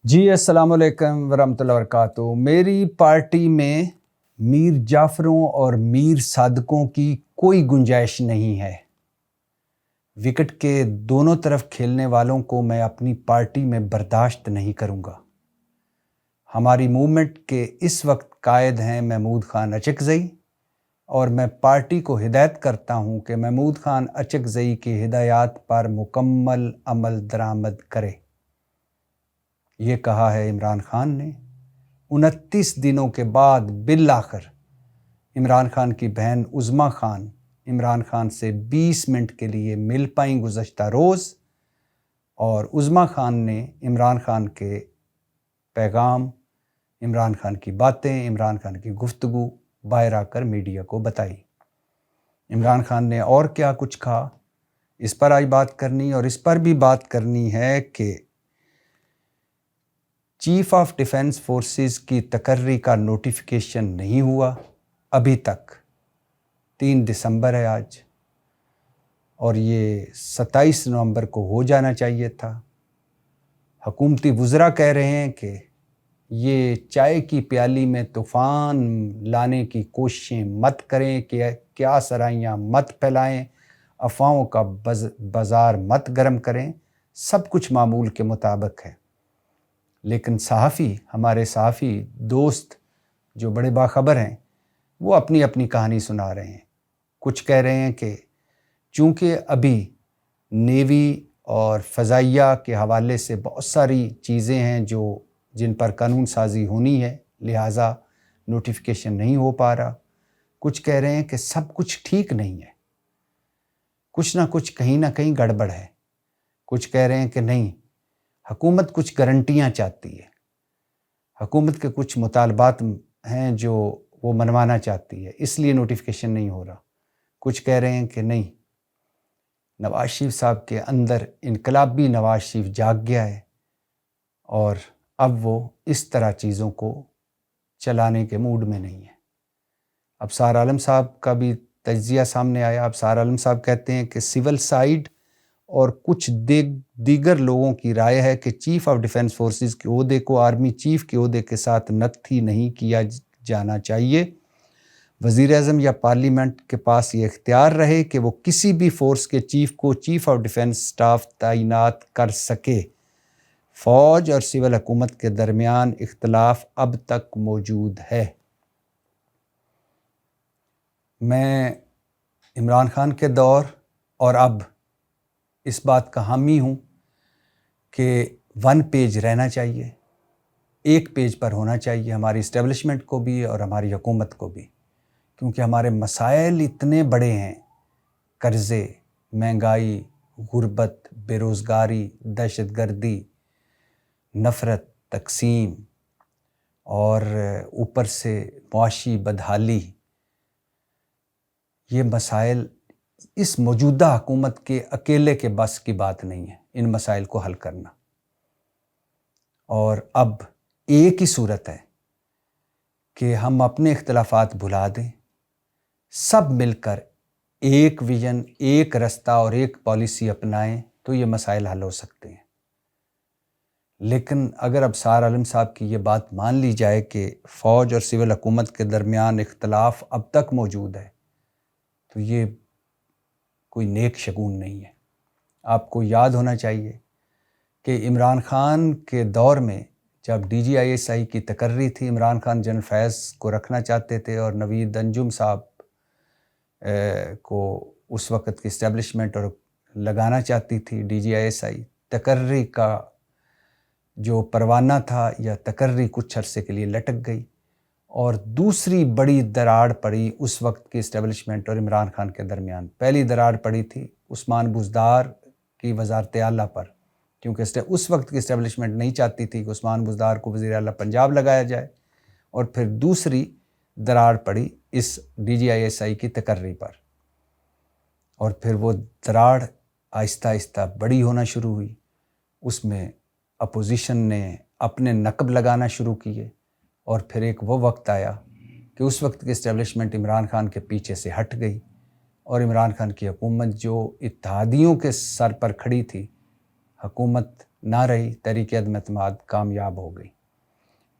جی السلام علیکم ورحمۃ اللہ وبرکاتہ۔ میری پارٹی میں میر جعفروں اور میر صادقوں کی کوئی گنجائش نہیں ہے۔ وکٹ کے دونوں طرف کھیلنے والوں کو میں اپنی پارٹی میں برداشت نہیں کروں گا۔ ہماری موومنٹ کے اس وقت قائد ہیں محمود خان اچکزئی، اور میں پارٹی کو ہدایت کرتا ہوں کہ محمود خان اچکزئی کی ہدایات پر مکمل عمل درآمد کرے۔ یہ کہا ہے عمران خان نے۔ 29 دنوں کے بعد بالآخر عمران خان کی بہن عظمیٰ خان عمران خان سے 20 منٹ کے لیے مل پائیں گزشتہ روز، اور عظمیٰ خان نے عمران خان کے پیغام، عمران خان کی باتیں، عمران خان کی گفتگو باہر آ کر میڈیا کو بتائی۔ عمران خان نے اور کیا کچھ کہا، اس پر آج بات کرنی، اور اس پر بھی بات کرنی ہے کہ چیف آف ڈیفنس فورسز کی تقرری کا نوٹیفیکیشن نہیں ہوا ابھی تک۔ 3 دسمبر ہے آج، اور یہ 27 نومبر کو ہو جانا چاہیے تھا۔ حکومتی وزراء کہہ رہے ہیں کہ یہ چائے کی پیالی میں طوفان لانے کی کوششیں مت کریں، کہ کیا سرائیاں مت پھیلائیں، افواہوں کا بازار مت گرم کریں، سب کچھ معمول کے مطابق ہے۔ لیکن ہمارے صحافی دوست جو بڑے باخبر ہیں، وہ اپنی اپنی کہانی سنا رہے ہیں۔ کچھ کہہ رہے ہیں کہ چونکہ ابھی نیوی اور فضائیہ کے حوالے سے بہت ساری چیزیں ہیں جن پر قانون سازی ہونی ہے، لہٰذا نوٹیفیکیشن نہیں ہو پا رہا۔ کچھ کہہ رہے ہیں کہ سب کچھ ٹھیک نہیں ہے، کچھ نہ کچھ کہیں نہ کہیں گڑبڑ ہے۔ کچھ کہہ رہے ہیں کہ نہیں، حکومت کچھ گارنٹیاں چاہتی ہے، حکومت کے کچھ مطالبات ہیں جو وہ منوانا چاہتی ہے، اس لیے نوٹیفیکیشن نہیں ہو رہا۔ کچھ کہہ رہے ہیں کہ نہیں، نواز شریف صاحب کے اندر انقلابی نواز شریف جاگ گیا ہے، اور اب وہ اس طرح چیزوں کو چلانے کے موڈ میں نہیں ہے۔ ابصار عالم صاحب کا بھی تجزیہ سامنے آیا۔ ابصار عالم صاحب کہتے ہیں کہ سول سائڈ اور کچھ دیگر لوگوں کی رائے ہے کہ چیف آف ڈیفنس فورسز کے عہدے کو آرمی چیف کے عہدے کے ساتھ نکتھی نہیں کیا جانا چاہیے۔ وزیر اعظم یا پارلیمنٹ کے پاس یہ اختیار رہے کہ وہ کسی بھی فورس کے چیف کو چیف آف ڈیفنس سٹاف تعینات کر سکے۔ فوج اور سول حکومت کے درمیان اختلاف اب تک موجود ہے۔ میں عمران خان کے دور اور اب اس بات کا حامی ہوں کہ 1 پیج رہنا چاہیے، 1 پیج پر ہونا چاہیے، ہماری اسٹیبلشمنٹ کو بھی اور ہماری حکومت کو بھی، کیونکہ ہمارے مسائل اتنے بڑے ہیں: قرضے، مہنگائی، غربت، بے روزگاری، دہشت گردی، نفرت، تقسیم، اور اوپر سے معاشی بدحالی۔ یہ مسائل اس موجودہ حکومت کے اکیلے کے بس کی بات نہیں ہے، ان مسائل کو حل کرنا۔ اور اب ایک ہی صورت ہے کہ ہم اپنے اختلافات بھلا دیں، سب مل کر ایک ویژن، ایک رستہ اور ایک پالیسی اپنائیں، تو یہ مسائل حل ہو سکتے ہیں۔ لیکن اگر ابصار عالم صاحب کی یہ بات مان لی جائے کہ فوج اور سول حکومت کے درمیان اختلاف اب تک موجود ہے، تو یہ کوئی نیک شگون نہیں ہے۔ آپ کو یاد ہونا چاہیے کہ عمران خان کے دور میں جب DGISI کی تقرری تھی، عمران خان جنرل فیض کو رکھنا چاہتے تھے، اور نوید انجم صاحب کو اس وقت کی اسٹیبلشمنٹ اور لگانا چاہتی تھی DGISI۔ تقرری کا جو پروانہ تھا یا تقرری کچھ عرصے کے لیے لٹک گئی، اور دوسری بڑی دراڑ پڑی اس وقت کی اسٹیبلشمنٹ اور عمران خان کے درمیان۔ پہلی دراڑ پڑی تھی عثمان بزدار کی وزارت اعلیٰ پر، کیونکہ اس وقت کی اسٹیبلشمنٹ نہیں چاہتی تھی کہ عثمان بزدار کو وزیر اعلیٰ پنجاب لگایا جائے، اور پھر دوسری دراڑ پڑی اس DGISI کی تقرری پر، اور پھر وہ دراڑ آہستہ آہستہ بڑی ہونا شروع ہوئی۔ اس میں اپوزیشن نے اپنے نقب لگانا شروع کیے، اور پھر ایک وہ وقت آیا کہ اس وقت کی اسٹیبلشمنٹ عمران خان کے پیچھے سے ہٹ گئی، اور عمران خان کی حکومت جو اتحادیوں کے سر پر کھڑی تھی، حکومت نہ رہی, تحریک عدم اعتماد کامیاب ہو گئی.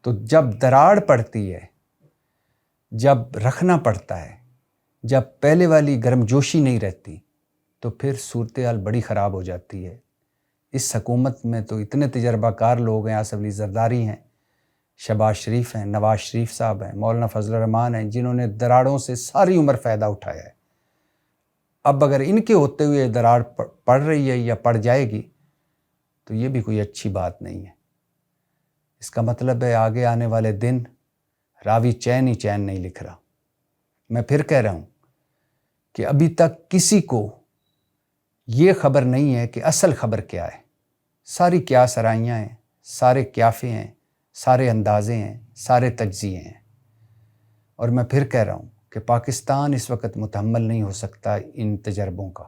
تو جب دراڑ پڑتی ہے, جب رکھنا پڑتا ہے, جب پہلے والی گرم جوشی نہیں رہتی, تو پھر صورتحال بڑی خراب ہو جاتی ہے. اس حکومت میں تو اتنے تجربہ کار لوگ ہیں, آصف علی زرداری ہیں, شہباز شریف ہیں, نواز شریف صاحب ہیں, مولانا فضل الرحمان ہیں, جنہوں نے دراڑوں سے ساری عمر فائدہ اٹھایا ہے. اب اگر ان کے ہوتے ہوئے دراڑ پڑ رہی ہے یا پڑ جائے گی تو یہ بھی کوئی اچھی بات نہیں ہے. اس کا مطلب ہے آگے آنے والے دن راوی چین ہی چین نہیں لکھ رہا. میں پھر کہہ رہا ہوں کہ ابھی تک کسی کو یہ خبر نہیں ہے کہ اصل خبر کیا ہے. ساری کیا سرائیاں ہیں, سارے قیافے ہیں, سارے اندازے ہیں, سارے تجزیے ہیں. اور میں پھر کہہ رہا ہوں کہ پاکستان اس وقت متحمل نہیں ہو سکتا ان تجربوں کا.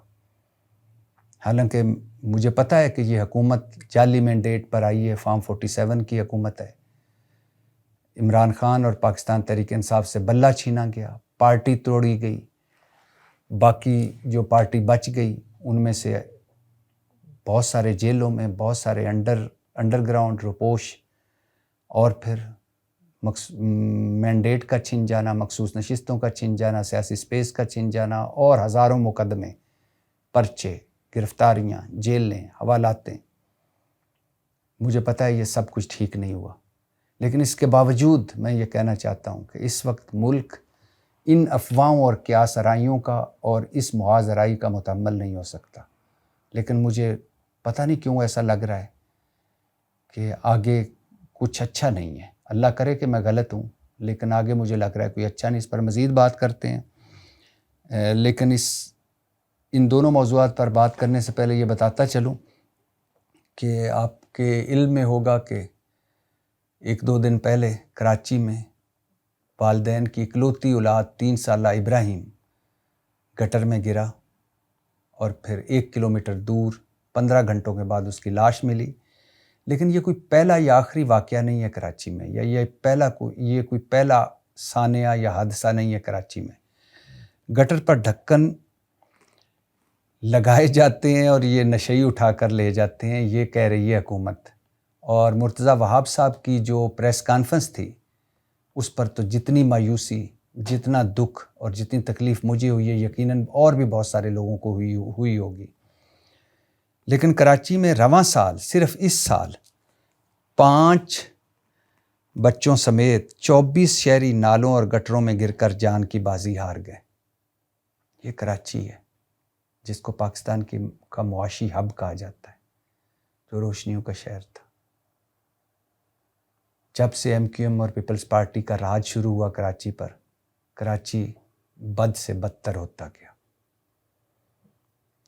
حالانکہ مجھے پتہ ہے کہ یہ حکومت جعلی مینڈیٹ پر آئی ہے, فارم 47 کی حکومت ہے. عمران خان اور پاکستان تحریک انصاف سے بلہ چھینا گیا, پارٹی توڑی گئی, باقی جو پارٹی بچ گئی ان میں سے بہت سارے جیلوں میں, بہت سارے انڈر گراؤنڈ روپوش, اور پھر مینڈیٹ کا چھن جانا, مخصوص نشستوں کا چھن جانا, سیاسی سپیس کا چھن جانا, اور ہزاروں مقدمے, پرچے, گرفتاریاں, جیلیں, حوالاتیں. مجھے پتہ ہے یہ سب کچھ ٹھیک نہیں ہوا, لیکن اس کے باوجود میں یہ کہنا چاہتا ہوں کہ اس وقت ملک ان افواہوں اور قیاس آرائیوں کا اور اس محاذ آرائی کا متحمل نہیں ہو سکتا. لیکن مجھے پتہ نہیں کیوں ایسا لگ رہا ہے کہ آگے کچھ اچھا نہیں ہے. اللہ کرے کہ میں غلط ہوں, لیکن آگے مجھے لگ رہا ہے کوئی اچھا نہیں. اس پر مزید بات کرتے ہیں, لیکن ان دونوں موضوعات پر بات کرنے سے پہلے یہ بتاتا چلوں کہ آپ کے علم میں ہوگا کہ 1-2 دن پہلے کراچی میں والدین کی اکلوتی اولاد 3 سالہ ابراہیم گٹر میں گرا, اور پھر 1 کلومیٹر دور 15 گھنٹوں کے بعد اس کی لاش ملی. لیکن یہ کوئی پہلا یا آخری واقعہ نہیں ہے کراچی میں, یا یہ کوئی پہلا سانحہ یا حادثہ نہیں ہے کراچی میں. گٹر پر ڈھکن لگائے جاتے ہیں اور یہ نشئی اٹھا کر لے جاتے ہیں, یہ کہہ رہی ہے حکومت. اور مرتضیٰ وہاب صاحب کی جو پریس کانفرنس تھی اس پر تو جتنی مایوسی, جتنا دکھ اور جتنی تکلیف مجھے ہوئی ہے, یقیناً اور بھی بہت سارے لوگوں کو ہوئی ہوگی. لیکن کراچی میں رواں سال, صرف اس سال 5 بچوں سمیت 24 شہری نالوں اور گٹروں میں گر کر جان کی بازی ہار گئے. یہ کراچی ہے جس کو پاکستان کا معاشی ہب کہا جاتا ہے, جو روشنیوں کا شہر تھا. جب سے MQM اور پیپلز پارٹی کا راج شروع ہوا کراچی پر, کراچی بد سے بدتر ہوتا گیا.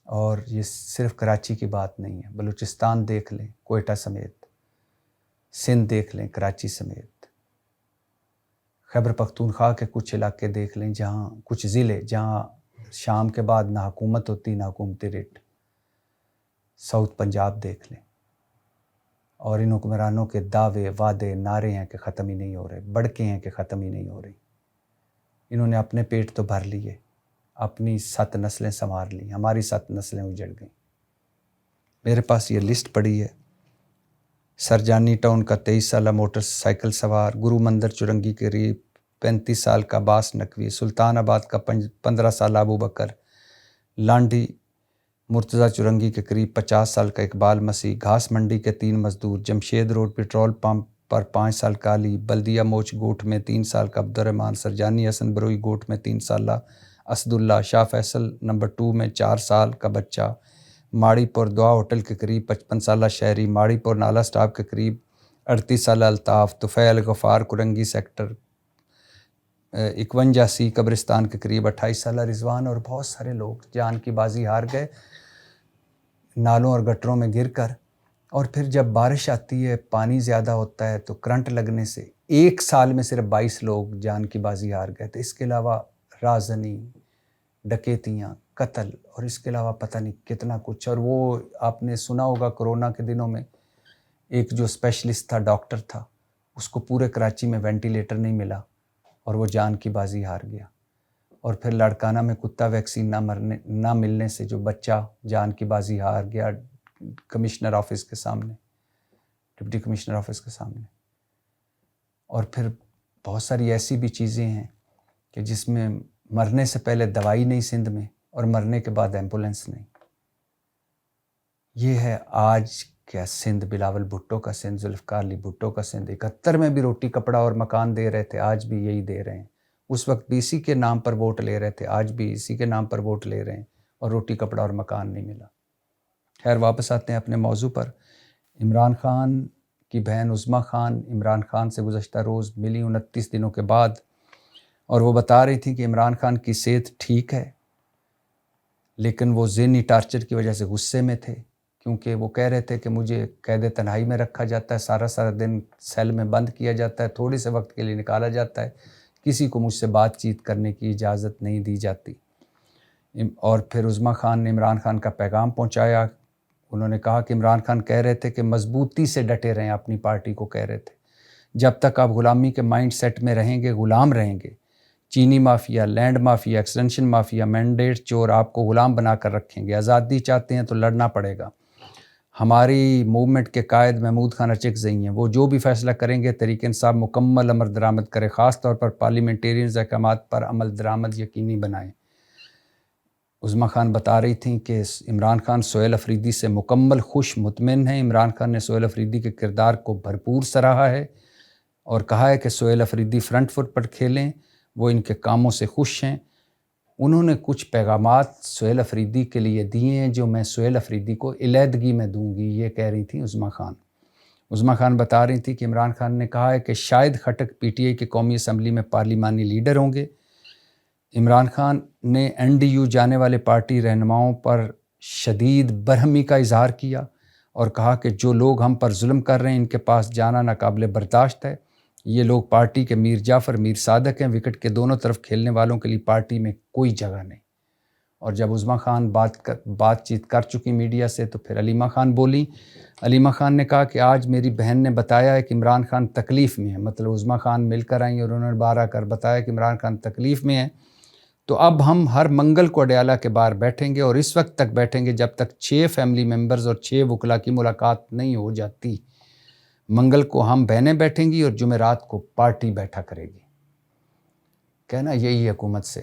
اور یہ صرف کراچی کی بات نہیں ہے, بلوچستان دیکھ لیں کوئٹہ سمیت, سندھ دیکھ لیں کراچی سمیت, خیبر پختونخوا کے کچھ علاقے دیکھ لیں, جہاں کچھ ضلع جہاں شام کے بعد نہ حکومت ہوتی نہ حکومتی ریٹ, ساؤتھ پنجاب دیکھ لیں. اور ان حکمرانوں کے دعوے, وعدے, نعرے ہیں کہ ختم ہی نہیں ہو رہے, بڑکے ہیں کہ ختم ہی نہیں ہو رہی. انہوں نے اپنے پیٹ تو بھر لیے, اپنی 7 نسلیں سنوار لیں, ہماری 7 نسلیں اجڑ گئیں. میرے پاس یہ لسٹ پڑی ہے. سرجانی ٹاؤن کا 23 سالہ موٹر سائیکل سوار, گرو مندر چرنگی کے قریب 35 سال کا عباس نقوی, سلطان آباد کا 15 سالہ ابو بکر, لانڈی مرتضیٰ چرنگی کے قریب 50 سال کا اقبال مسیح, گھاس منڈی کے 3 مزدور, جمشید روڈ پیٹرول پمپ پر 5 سال کا علی, بلدیہ موچ گوٹھ میں 3 سال کا عبدالرحمان, سرجانی حسن بروئی گوٹھ میں 3 سالہ اسد اللہ, شاہ فیصل نمبر 2 میں 4 سال کا بچہ, ماڑی پور دعا ہوٹل کے قریب 55 سالہ شہری, ماڑی پور نالا سٹاپ کے قریب 38 سالہ الطاف, طفیل غفار کرنگی سیکٹر 51C قبرستان کے قریب 28 سالہ رضوان, اور بہت سارے لوگ جان کی بازی ہار گئے نالوں اور گٹروں میں گر کر. اور پھر جب بارش آتی ہے, پانی زیادہ ہوتا ہے, تو کرنٹ لگنے سے 1 سال میں صرف 22 لوگ جان کی بازی ہار گئے تھے. اس کے علاوہ رازنی, ڈکیتیاں, قتل, اور اس کے علاوہ پتہ نہیں کتنا کچھ. اور وہ آپ نے سنا ہوگا کرونا کے دنوں میں ایک جو اسپیشلسٹ تھا, ڈاکٹر تھا, اس کو پورے کراچی میں وینٹیلیٹر نہیں ملا اور وہ جان کی بازی ہار گیا. اور پھر لاڑکانہ میں کتا ویکسین نہ ملنے سے جو بچہ جان کی بازی ہار گیا کمشنر آفس کے سامنے. ڈپٹی کمشنر آفس کے سامنے. اور پھر بہت ساری ایسی بھی چیزیں ہیں کہ جس میں مرنے سے پہلے دوائی نہیں سندھ میں اور مرنے کے بعد ایمبولینس نہیں. یہ ہے آج کیا سندھ، بلاول بھٹو کا سندھ، ذوالفقار علی بھٹو کا سندھ. 71 میں بھی روٹی کپڑا اور مکان دے رہے تھے، آج بھی یہی دے رہے ہیں. اس وقت بھی اسی کے نام پر ووٹ لے رہے تھے، آج بھی اسی کے نام پر ووٹ لے رہے ہیں اور روٹی کپڑا اور مکان نہیں ملا. خیر واپس آتے ہیں اپنے موضوع پر. عمران خان کی بہن عظمیٰ خان عمران خان سے گزشتہ روز ملی 29 دنوں کے بعد، اور وہ بتا رہی تھی کہ عمران خان کی صحت ٹھیک ہے، لیکن وہ ذہنی ٹارچر کی وجہ سے غصے میں تھے، کیونکہ وہ کہہ رہے تھے کہ مجھے قید تنہائی میں رکھا جاتا ہے، سارا دن سیل میں بند کیا جاتا ہے، تھوڑے سے وقت کے لیے نکالا جاتا ہے، کسی کو مجھ سے بات چیت کرنے کی اجازت نہیں دی جاتی. اور پھر عظمیٰ خان نے عمران خان کا پیغام پہنچایا. انہوں نے کہا کہ عمران خان کہہ رہے تھے کہ مضبوطی سے ڈٹے رہیں، اپنی پارٹی کو کہہ رہے تھے، جب تک آپ غلامی کے مائنڈ سیٹ میں رہیں گے غلام رہیں گے. چینی مافیا، لینڈ مافیا، ایکسٹینشن مافیا، مینڈیٹ چور آپ کو غلام بنا کر رکھیں گے. آزادی چاہتے ہیں تو لڑنا پڑے گا. ہماری موومنٹ کے قائد محمود خان اچکزئی ہیں، وہ جو بھی فیصلہ کریں گے تحریک انصاف مکمل عمل درآمد کرے، خاص طور پر پارلیمنٹیرینز احکامات پر عمل درآمد یقینی بنائیں. عظمیٰ خان بتا رہی تھیں کہ عمران خان سہیل افریدی سے مکمل خوش مطمئن ہیں. عمران خان نے سہیل افریدی کے کردار کو بھرپور سراہا ہے اور کہا ہے کہ سہیل افریدی فرنٹ فٹ پر کھیلیں، وہ ان کے کاموں سے خوش ہیں. انہوں نے کچھ پیغامات سہیل افریدی کے لیے دیے ہیں جو میں سہیل افریدی کو علیحدگی میں دوں گی، یہ کہہ رہی تھیں عظمیٰ خان. عظمیٰ خان بتا رہی تھیں کہ عمران خان نے کہا ہے کہ شاہد خٹک پی ٹی آئی کے قومی اسمبلی میں پارلیمانی لیڈر ہوں گے. عمران خان نے این ڈی یو جانے والے پارٹی رہنماؤں پر شدید برہمی کا اظہار کیا اور کہا کہ جو لوگ ہم پر ظلم کر رہے ہیں ان کے پاس جانا ناقابل برداشت ہے. یہ لوگ پارٹی کے میر جعفر، میر صادق ہیں، وکٹ کے دونوں طرف کھیلنے والوں کے لیے پارٹی میں کوئی جگہ نہیں. اور جب عظمیٰ خان بات چیت کر چکی میڈیا سے تو پھر علیمہ خان بولی. علیمہ خان نے کہا کہ آج میری بہن نے بتایا ہے کہ عمران خان تکلیف میں ہے. مطلب عظمیٰ خان مل کر آئیں اور انہوں نے باہر آ کر بتایا کہ عمران خان تکلیف میں ہے. تو اب ہم ہر منگل کو اڈیالہ کے باہر بیٹھیں گے اور اس وقت تک بیٹھیں گے جب تک 6 فیملی ممبرز اور 6 وکلاء کی ملاقات نہیں ہو جاتی. منگل کو ہم بہنیں بیٹھیں گی اور جمعرات کو پارٹی بیٹھا کرے گی. کہنا یہی حکومت سے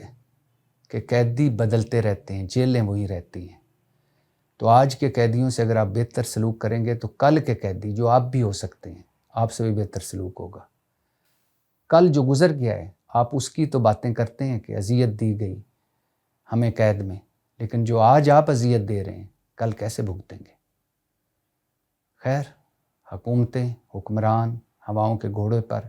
کہ قیدی بدلتے رہتے ہیں، جیلیں وہی رہتی ہیں. تو آج کے قیدیوں سے اگر آپ بہتر سلوک کریں گے تو کل کے قیدی جو آپ بھی ہو سکتے ہیں، آپ سے بھی بہتر سلوک ہوگا. کل جو گزر گیا ہے آپ اس کی تو باتیں کرتے ہیں کہ اذیت دی گئی ہمیں قید میں، لیکن جو آج آپ اذیت دے رہے ہیں کل کیسے بھگتیں گے؟ خیر، حکومتیں، حکمران ہواؤں کے گھوڑے پر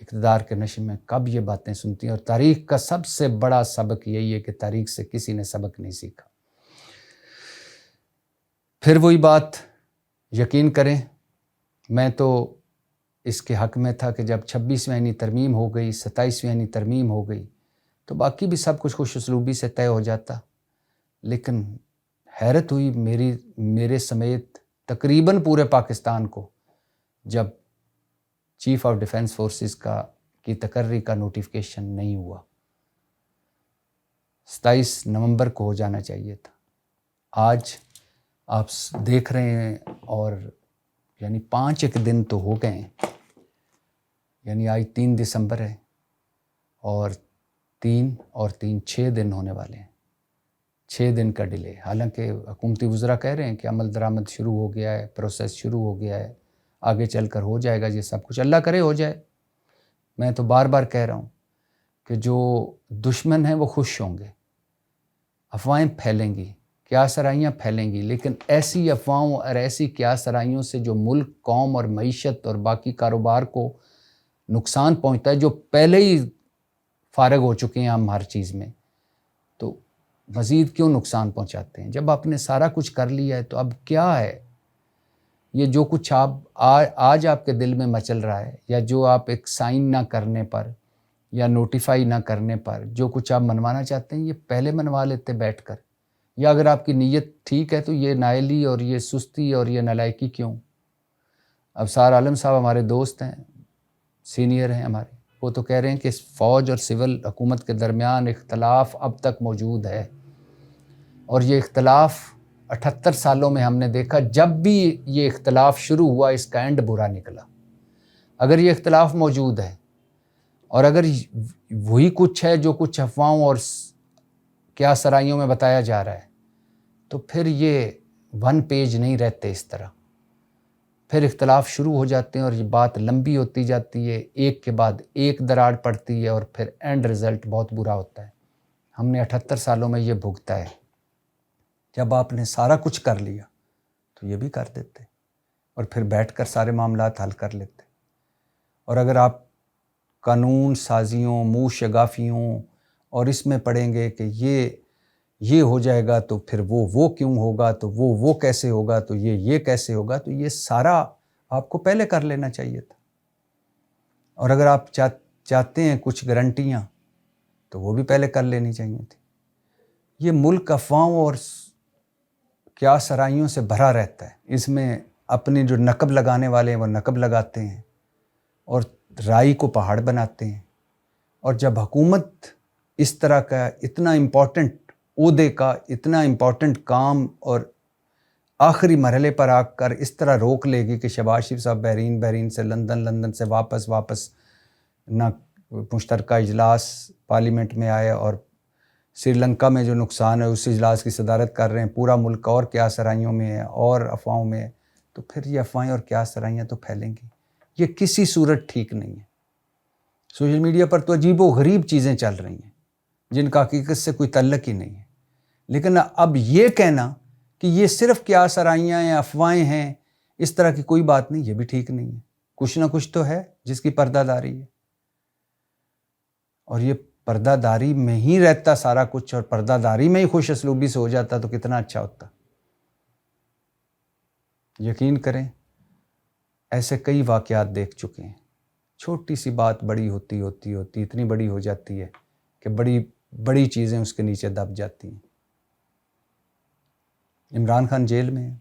اقتدار کے نشے میں کب یہ باتیں سنتی ہیں؟ اور تاریخ کا سب سے بڑا سبق یہی ہے کہ تاریخ سے کسی نے سبق نہیں سیکھا. پھر وہی بات، یقین کریں میں تو اس کے حق میں تھا کہ جب 26ویں آئینی ترمیم ہو گئی، 27ویں آئینی ترمیم ہو گئی تو باقی بھی سب کچھ خوش اسلوبی سے طے ہو جاتا. لیکن حیرت ہوئی میرے سمیت تقریباً پورے پاکستان کو جب چیف آف ڈیفنس فورسز کی تقرری کا نوٹیفیکیشن نہیں ہوا. 27 نومبر کو ہو جانا چاہیے تھا. آج آپ دیکھ رہے ہیں اور یعنی 5 دن تو ہو گئے ہیں، یعنی آج 3 دسمبر ہے اور 6 دن ہونے والے ہیں. 6 دن کا ڈیلے، حالانکہ حکومتی وزراء کہہ رہے ہیں کہ عمل درآمد شروع ہو گیا ہے، پروسیس شروع ہو گیا ہے، آگے چل کر ہو جائے گا یہ سب کچھ، اللہ کرے ہو جائے. میں تو بار بار کہہ رہا ہوں کہ جو دشمن ہیں وہ خوش ہوں گے، افواہیں پھیلیں گی، کیا سرائیاں پھیلیں گی، لیکن ایسی افواہوں اور ایسی کیا سرائیوں سے جو ملک، قوم اور معیشت اور باقی کاروبار کو نقصان پہنچتا ہے، جو پہلے ہی فارغ ہو چکے ہیں ہم ہر چیز میں، تو مزید کیوں نقصان پہنچاتے ہیں؟ جب آپ نے سارا کچھ کر لیا ہے تو اب کیا ہے؟ یہ جو کچھ آج آپ کے دل میں مچل رہا ہے، یا جو آپ ایک سائن نہ کرنے پر یا نوٹیفائی نہ کرنے پر جو کچھ آپ منوانا چاہتے ہیں، یہ پہلے منوا لیتے بیٹھ کر. یا اگر آپ کی نیت ٹھیک ہے تو یہ نائلی اور یہ سستی اور یہ نالائکی کیوں؟ ابصار عالم صاحب ہمارے دوست ہیں، سینئر ہیں ہمارے، وہ تو کہہ رہے ہیں کہ فوج اور سول حکومت کے درمیان اختلاف اب تک موجود ہے، اور یہ اختلاف 78 سالوں میں ہم نے دیکھا جب بھی یہ اختلاف شروع ہوا اس کا اینڈ برا نکلا. اگر یہ اختلاف موجود ہے اور اگر وہی کچھ ہے جو کچھ افواہوں اور کیا سرائیوں میں بتایا جا رہا ہے تو پھر یہ 1 پیج نہیں رہتے اس طرح. پھر اختلاف شروع ہو جاتے ہیں اور یہ بات لمبی ہوتی جاتی ہے, ایک کے بعد ایک دراڑ پڑتی ہے اور پھر اینڈ رزلٹ بہت برا ہوتا ہے. ہم نے 78 سالوں میں یہ بھگتا ہے. جب آپ نے سارا کچھ کر لیا تو یہ بھی کر دیتے اور پھر بیٹھ کر سارے معاملات حل کر لیتے. اور اگر آپ قانون سازیوں, منہ شگافیوں اور اس میں پڑیں گے کہ یہ ہو جائے گا تو پھر وہ کیوں ہوگا, تو وہ کیسے ہوگا, تو یہ کیسے ہوگا, تو یہ سارا آپ کو پہلے کر لینا چاہیے تھا. اور اگر آپ چاہتے ہیں کچھ گارنٹیاں تو وہ بھی پہلے کر لینی چاہیے تھی. یہ ملک افواہوں اور کیا سرائیوں سے بھرا رہتا ہے. اس میں اپنے جو نقب لگانے والے ہیں وہ نقب لگاتے ہیں اور رائی کو پہاڑ بناتے ہیں. اور جب حکومت اس طرح کا اتنا امپورٹنٹ عہدے کا اتنا امپورٹنٹ کام اور آخری مرحلے پر آ کر اس طرح روک لے گی کہ شہباز شریف صاحب بحرین سے لندن سے واپس نہ مشترکہ اجلاس پارلیمنٹ میں آئے اور سری لنکا میں جو نقصان ہے اس اجلاس کی صدارت کر رہے ہیں, پورا ملک اور کیا سرائیوں میں ہے اور افواہوں میں ہے, تو پھر یہ افواہیں اور کیا سرائیاں تو پھیلیں گی. یہ کسی صورت ٹھیک نہیں ہے. سوشل میڈیا پر تو عجیب و غریب چیزیں چل رہی ہیں جن کا حقیقت سے کوئی تعلق ہی نہیں ہے. لیکن اب یہ کہنا کہ یہ صرف کیا سرائیاں یا افواہیں ہیں, اس طرح کی کوئی بات نہیں, یہ بھی ٹھیک نہیں ہے. کچھ نہ کچھ تو ہے جس کی پردہ داری ہے, اور یہ پردہ داری میں ہی رہتا سارا کچھ, اور پردہ داری میں ہی خوش اسلوبی سے ہو جاتا تو کتنا اچھا ہوتا. یقین کریں ایسے کئی واقعات دیکھ چکے ہیں. چھوٹی سی بات بڑی ہوتی اتنی بڑی ہو جاتی ہے کہ بڑی چیزیں اس کے نیچے دب جاتی ہیں. عمران خان جیل میں ہیں,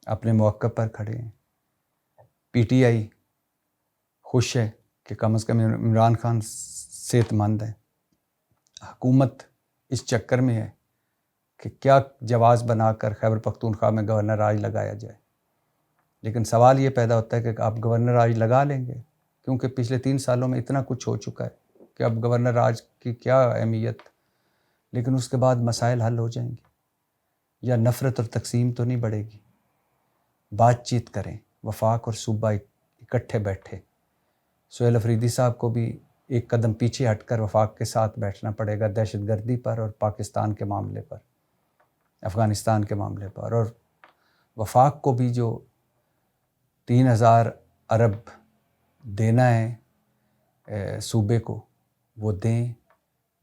اپنے موقع پر کھڑے ہیں. پی ٹی آئی خوش ہے کہ کم از کم عمران خان صحت مند ہے. حکومت اس چکر میں ہے کہ کیا جواز بنا کر خیبر پختونخوا میں گورنر راج لگایا جائے. لیکن سوال یہ پیدا ہوتا ہے کہ آپ گورنر راج لگا لیں گے, کیونکہ پچھلے 3 سالوں میں اتنا کچھ ہو چکا ہے کہ اب گورنر راج کی کیا اہمیت. لیکن اس کے بعد مسائل حل ہو جائیں گے, یا نفرت اور تقسیم تو نہیں بڑھے گی. بات چیت کریں, وفاق اور صوبہ اکٹھے بیٹھے. سہیل افریدی صاحب کو بھی ایک قدم پیچھے ہٹ کر وفاق کے ساتھ بیٹھنا پڑے گا دہشت گردی پر اور پاکستان کے معاملے پر, افغانستان کے معاملے پر. اور وفاق کو بھی جو 3000 ارب دینا ہے صوبے کو وہ دیں,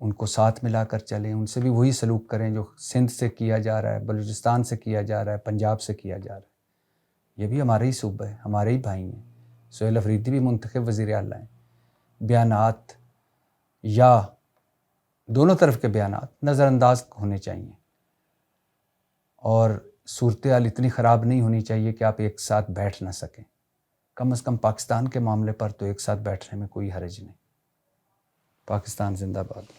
ان کو ساتھ ملا کر چلیں, ان سے بھی وہی سلوک کریں جو سندھ سے کیا جا رہا ہے, بلوچستان سے کیا جا رہا ہے, پنجاب سے کیا جا رہا ہے. یہ بھی ہمارے ہی صوبہ ہے, ہمارے ہی بھائی ہیں. سہیل افریدی بھی منتخب وزیر اعلیٰ ہیں. بیانات یا دونوں طرف کے بیانات نظر انداز ہونے چاہیے, اور صورتحال اتنی خراب نہیں ہونی چاہیے کہ آپ ایک ساتھ بیٹھ نہ سکیں. کم از کم پاکستان کے معاملے پر تو ایک ساتھ بیٹھنے میں کوئی حرج نہیں. پاکستان زندہ باد.